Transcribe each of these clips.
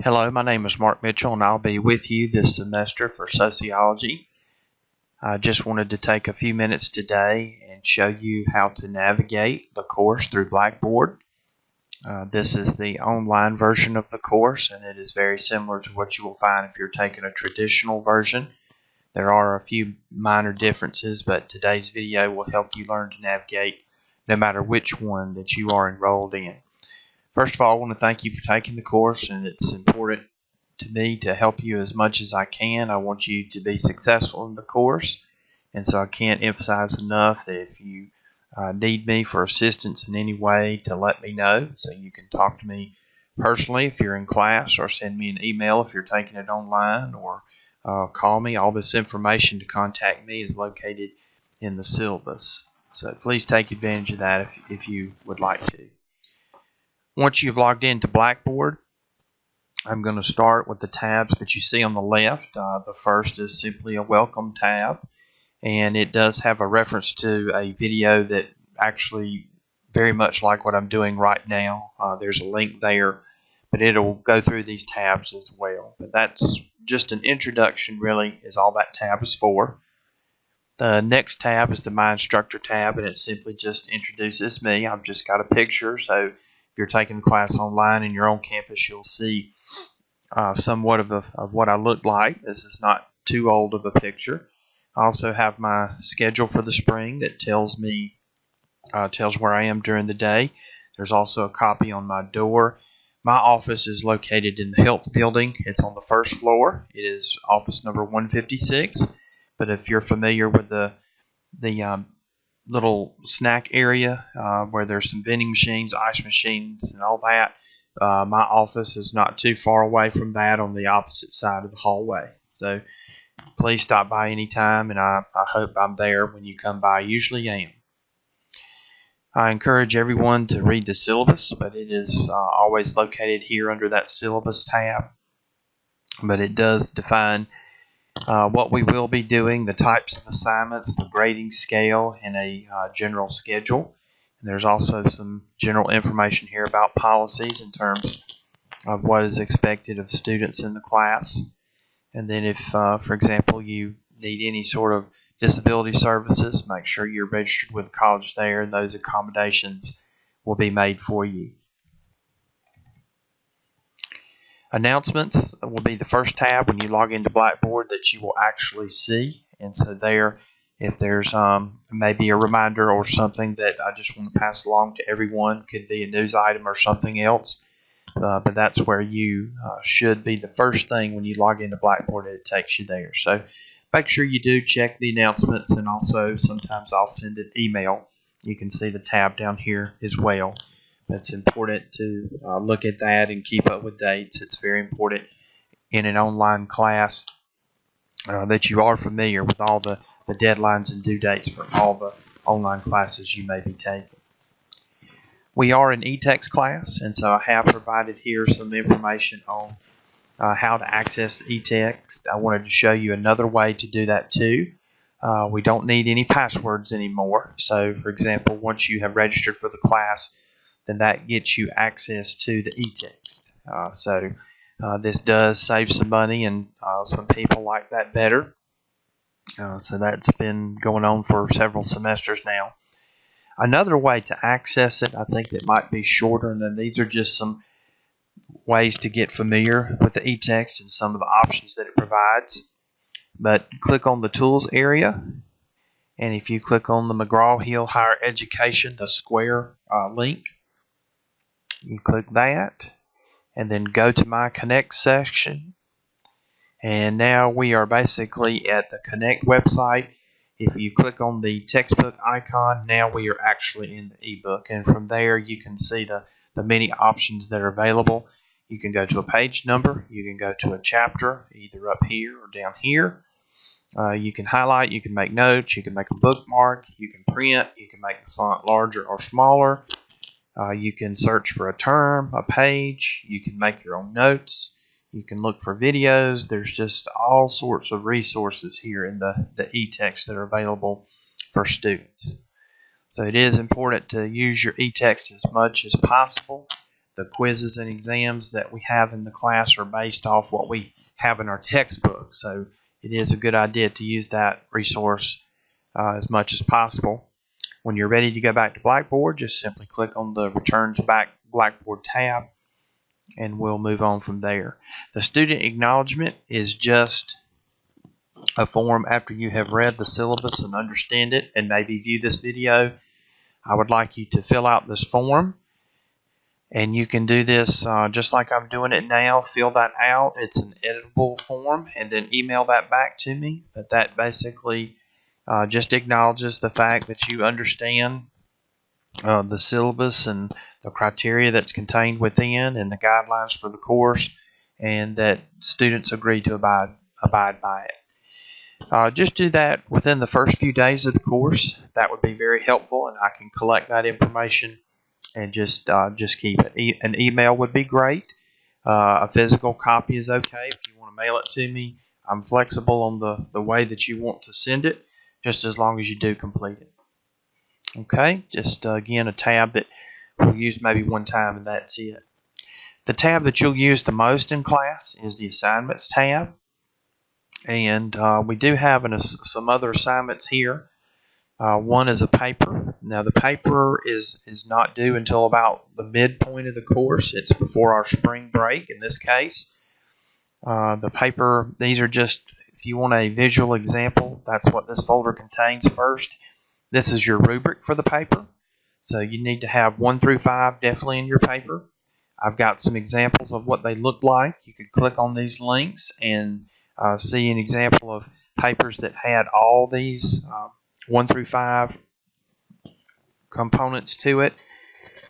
Hello, my name is Mark Mitchell, and I'll be with you this semester for sociology. I just wanted to take a few minutes today and show you how to navigate the course through Blackboard. This is the online version of the course, and it is very similar to what you will find if you're taking a traditional version. There are a few minor differences, but today's video will help you learn to navigate no matter which one that you are enrolled in. First of all, I want to thank you for taking the course, and it's important to me to help you as much as I can. I want you to be successful in the course, and so I can't emphasize enough that if you need me for assistance in any way, to let me know. So you can talk to me personally if you're in class, or send me an email if you're taking it online, or call me. All this information to contact me is located in the syllabus. So please take advantage of that if you would like to. Once you've logged into Blackboard, I'm going to start with the tabs that you see on the left. The first is simply a welcome tab, and it does have a reference to a video that actually very much like what I'm doing right now. There's a link there, but it'll go through these tabs as well. But that's just an introduction, really, is all that tab is for. The next tab is the My Instructor tab, and it simply just introduces me. I've just got a picture, so if you're taking the class online and you're on campus, you'll see somewhat of what I look like. This is not too old of a picture. I also have my schedule for the spring that tells me tells where I am during the day. There's also a copy on my door. My office is located in the Health Building. It's on the first floor. It is office number 156. But if you're familiar with the little snack area where there's some vending machines, ice machines, and all that, my office is not too far away from that, on the opposite side of the hallway. So please stop by anytime, and I hope I'm there when you come by. I usually am. I encourage everyone to read the syllabus, but it is always located here under that syllabus tab. But it does define what we will be doing, the types of assignments, the grading scale, and a general schedule. And there's also some general information here about policies in terms of what is expected of students in the class. And then if, for example, you need any sort of disability services, make sure you're registered with the college there, and those accommodations will be made for you. Announcements will be the first tab when you log into Blackboard that you will actually see. And so there, if there's maybe a reminder or something that I just want to pass along to everyone, could be a news item or something else, but that's where you should be the first thing when you log into Blackboard, and it takes you there. So make sure you do check the announcements, and also sometimes I'll send an email. You can see the tab down here as well. It's important to look at that and keep up with dates. It's very important in an online class that you are familiar with all the deadlines and due dates for all the online classes you may be taking. We are an e-text class, and so I have provided here some information on how to access the e-text. I wanted to show you another way to do that too. We don't need any passwords anymore. So, for example, once you have registered for the class, then that gets you access to the e-text. This does save some money, and some people like that better. So that's been going on for several semesters now. Another way to access it, I think, that might be shorter, and then these are just some ways to get familiar with the e-text and some of the options that it provides. But click on the Tools area, and if you click on the McGraw-Hill Higher Education, the square link, you click that, and then go to My Connect section. And now we are basically at the Connect website. If you click on the textbook icon, now we are actually in the ebook. And from there, you can see the many options that are available. You can go to a page number. You can go to a chapter, either up here or down here. You can highlight. You can make notes. You can make a bookmark. You can print. You can make the font larger or smaller. You can search for a term, a page. You can make your own notes. You can look for videos. There's just all sorts of resources here in the e-text that are available for students. So it is important to use your e-text as much as possible. the quizzes and exams that we have in the class are based off what we have in our textbook. So it is a good idea to use that resource as much as possible. When you're ready to go back to Blackboard, just simply click on the Return to Blackboard tab, and we'll move on from there. The student acknowledgement is just a form after you have read the syllabus and understand it and maybe view this video. I would like you to fill out this form, and you can do this just like I'm doing it now. Fill that out. It's an editable form, and then email that back to me. But that basically just acknowledges the fact that you understand the syllabus and the criteria that's contained within and the guidelines for the course, and that students agree to abide by it. Just do that within the first few days of the course. That would be very helpful, and I can collect that information and just keep it. An email would be great. A physical copy is okay if you want to mail it to me. I'm flexible on the way that you want to send it, just as long as you do complete it. Okay, just again, a tab that we'll use maybe one time, and that's it. The tab that you'll use the most in class is the Assignments tab. And we do have some other assignments here. One is a paper. Now the paper is not due until about the midpoint of the course. It's before our spring break in this case. The paper, these are just, if you want a visual example, that's what this folder contains first. This is your rubric for the paper. So you need to have 1 through 5 definitely in your paper. I've got some examples of what they look like. You could click on these links and see an example of papers that had all these 1 through 5 components to it,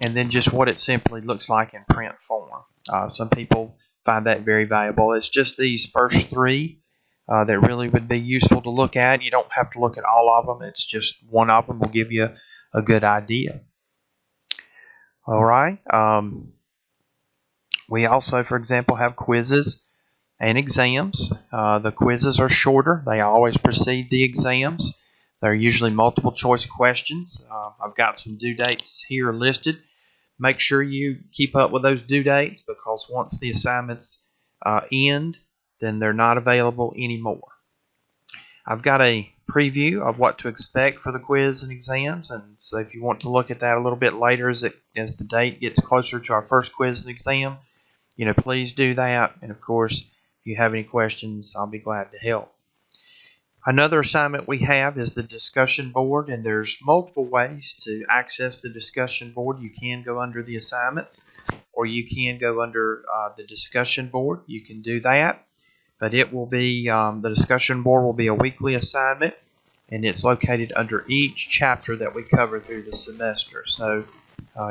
and then just what it simply looks like in print form. Some people find that very valuable. It's just these first 3 that really would be useful to look at. You don't have to look at all of them. It's just one of them will give you a good idea. All right. We also, for example, have quizzes and exams. The quizzes are shorter. They always precede the exams. They're usually multiple choice questions. I've got some due dates here listed. Make sure you keep up with those due dates, because once the assignments end, then they're not available anymore. I've got a preview of what to expect for the quiz and exams, and so if you want to look at that a little bit later as the date gets closer to our first quiz and exam, please do that. And of course, if you have any questions, I'll be glad to help. Another assignment we have is the discussion board, and there's multiple ways to access the discussion board. You can go under the assignments, or you can go under the discussion board. You can do that, but it will be the discussion board will be a weekly assignment, and it's located under each chapter that we cover through the semester. So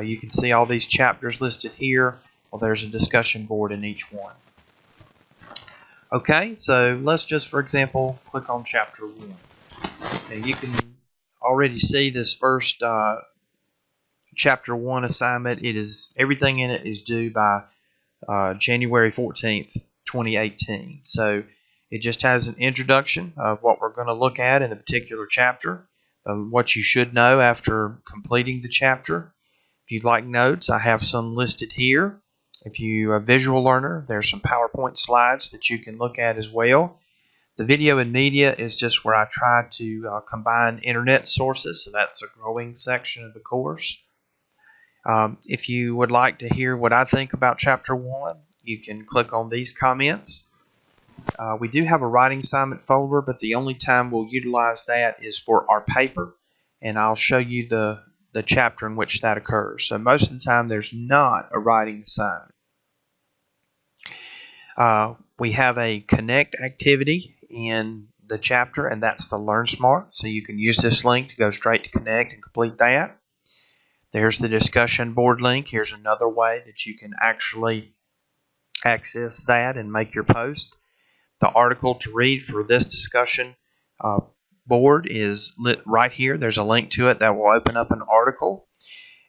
you can see all these chapters listed here. Well, there's a discussion board in each one. Okay, so let's just, for example, click on Chapter 1. Now you can already see this first Chapter 1 assignment. Everything in it is due by January 14th, 2018. So it just has an introduction of what we're going to look at in the particular chapter, what you should know after completing the chapter. If you'd like notes, I have some listed here. If you're a visual learner, there's some PowerPoint slides that you can look at as well. The video and media is just where I try to combine internet sources, so that's a growing section of the course. If you would like to hear what I think about Chapter 1, you can click on these comments. We do have a writing assignment folder, but the only time we'll utilize that is for our paper, and I'll show you the chapter in which that occurs. So most of the time there's not a writing assignment. We have a connect activity in the chapter, and that's the Learn Smart. So you can use this link to go straight to connect and complete that. There's the discussion board link. Here's another way that you can actually access that and make your post. The article to read for this discussion board is lit right here. There's a link to it that will open up an article.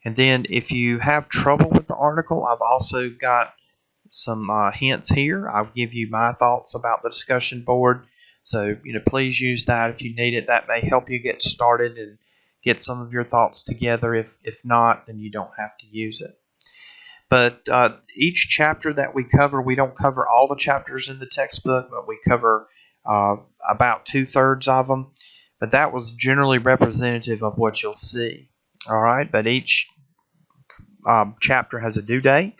And then if you have trouble with the article, I've also got some hints here. I'll give you my thoughts about the discussion board. So, please use that if you need it. That may help you get started and get some of your thoughts together. If not, then you don't have to use it. But each chapter that we cover, we don't cover all the chapters in the textbook, but we cover about 2/3 of them. But that was generally representative of what you'll see. All right, but each chapter has a due date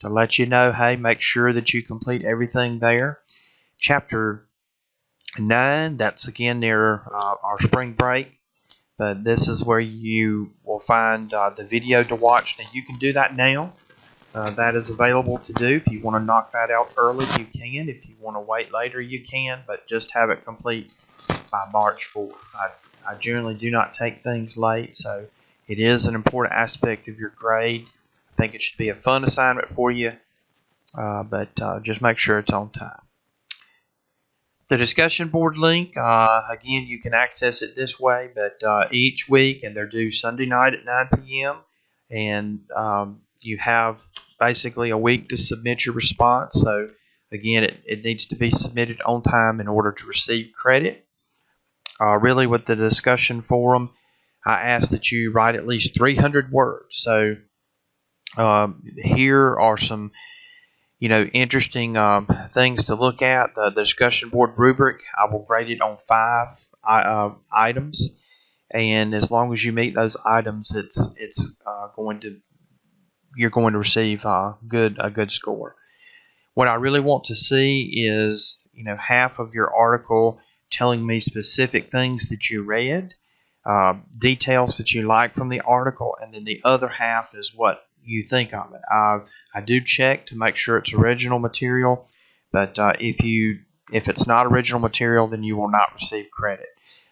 to let you know, hey, make sure that you complete everything there. Chapter 9, that's again near our spring break. But this is where you will find the video to watch. Now, you can do that now. That is available to do. If you want to knock that out early, you can. If you want to wait later, you can. But just have it complete by March 4th. I generally do not take things late, so it is an important aspect of your grade. I think it should be a fun assignment for you, but just make sure it's on time. The discussion board link, again, you can access it this way, but each week, and they're due Sunday night at 9 p.m., and you have basically a week to submit your response. So, again, it needs to be submitted on time in order to receive credit. Really, with the discussion forum, I ask that you write at least 300 words. So, here are some interesting things to look at. The discussion board rubric, I will grade it on 5 items, and as long as you meet those items, you're going to receive a good score. What I really want to see is half of your article telling me specific things that you read, details that you like from the article, and then the other half is what you think of it. I do check to make sure it's original material, but if it's not original material, then you will not receive credit.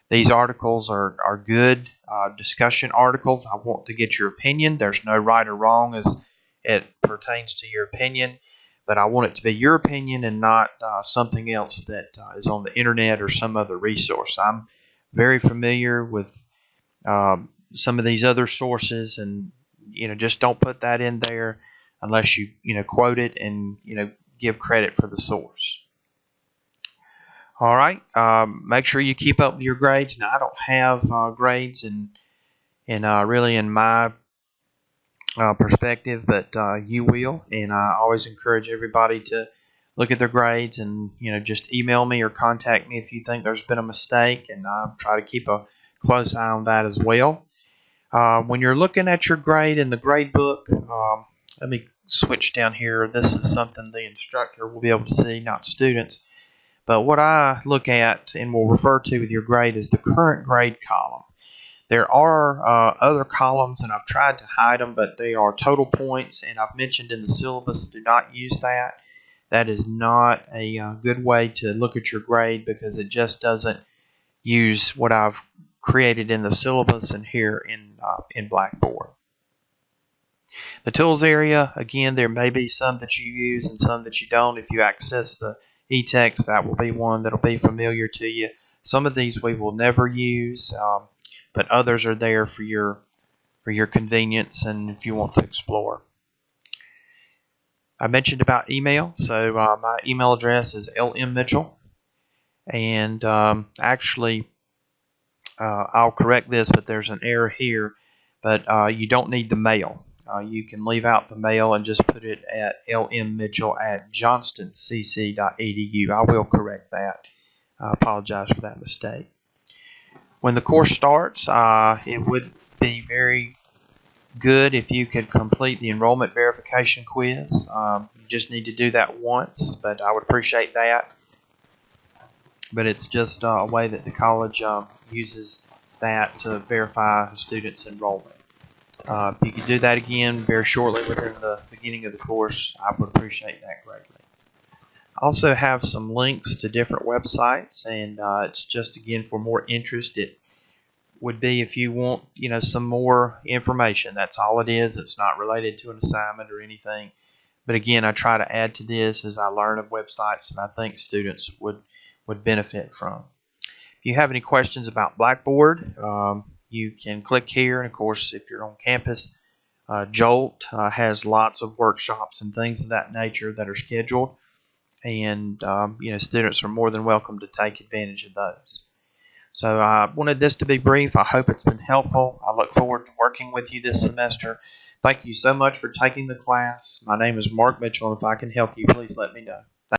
These articles are good discussion articles. I want to get your opinion. There's no right or wrong as it pertains to your opinion, but I want it to be your opinion and not something else that is on the internet or some other resource. I'm very familiar with some of these other sources, and just don't put that in there unless you quote it and give credit for the source. All right, make sure you keep up with your grades. Now, I don't have grades in my perspective, but you will, and I always encourage everybody to look at their grades and just email me or contact me if you think there's been a mistake, and I try to keep a close eye on that as well. When you're looking at your grade in the grade book, let me switch down here. This is something the instructor will be able to see, not students. But what I look at and will refer to with your grade is the current grade column. There are other columns, and I've tried to hide them, but they are total points, and I've mentioned in the syllabus, do not use that. That is not a good way to look at your grade because it just doesn't use what I've created in the syllabus and here in Blackboard. The tools area, again, there may be some that you use and some that you don't. If you access the eText, that will be one that will be familiar to you. Some of these we will never use, but others are there for your convenience and if you want to explore. I mentioned about email, so my email address is lmmitchell, and actually I'll correct this, but there's an error here, but you don't need the mail. You can leave out the mail and just put it at lmmitchell@johnstoncc.edu. I will correct that. I apologize for that mistake. When the course starts, it would be very good if you could complete the enrollment verification quiz. You just need to do that once, but I would appreciate that. But it's just a way that the college uses that to verify a student's enrollment. If you could do that again very shortly within the beginning of the course, I would appreciate that greatly. I also have some links to different websites, and it's just, again, for more interest. It would be if you want, some more information. That's all it is. It's not related to an assignment or anything. But again, I try to add to this as I learn of websites that I think students would benefit from. If you have any questions about Blackboard, you can click here. And of course, if you're on campus, Jolt has lots of workshops and things of that nature that are scheduled. And students are more than welcome to take advantage of those. So I wanted this to be brief. I hope it's been helpful. I look forward to working with you this semester. Thank you so much for taking the class. My name is Mark Mitchell, and if I can help you, please let me know.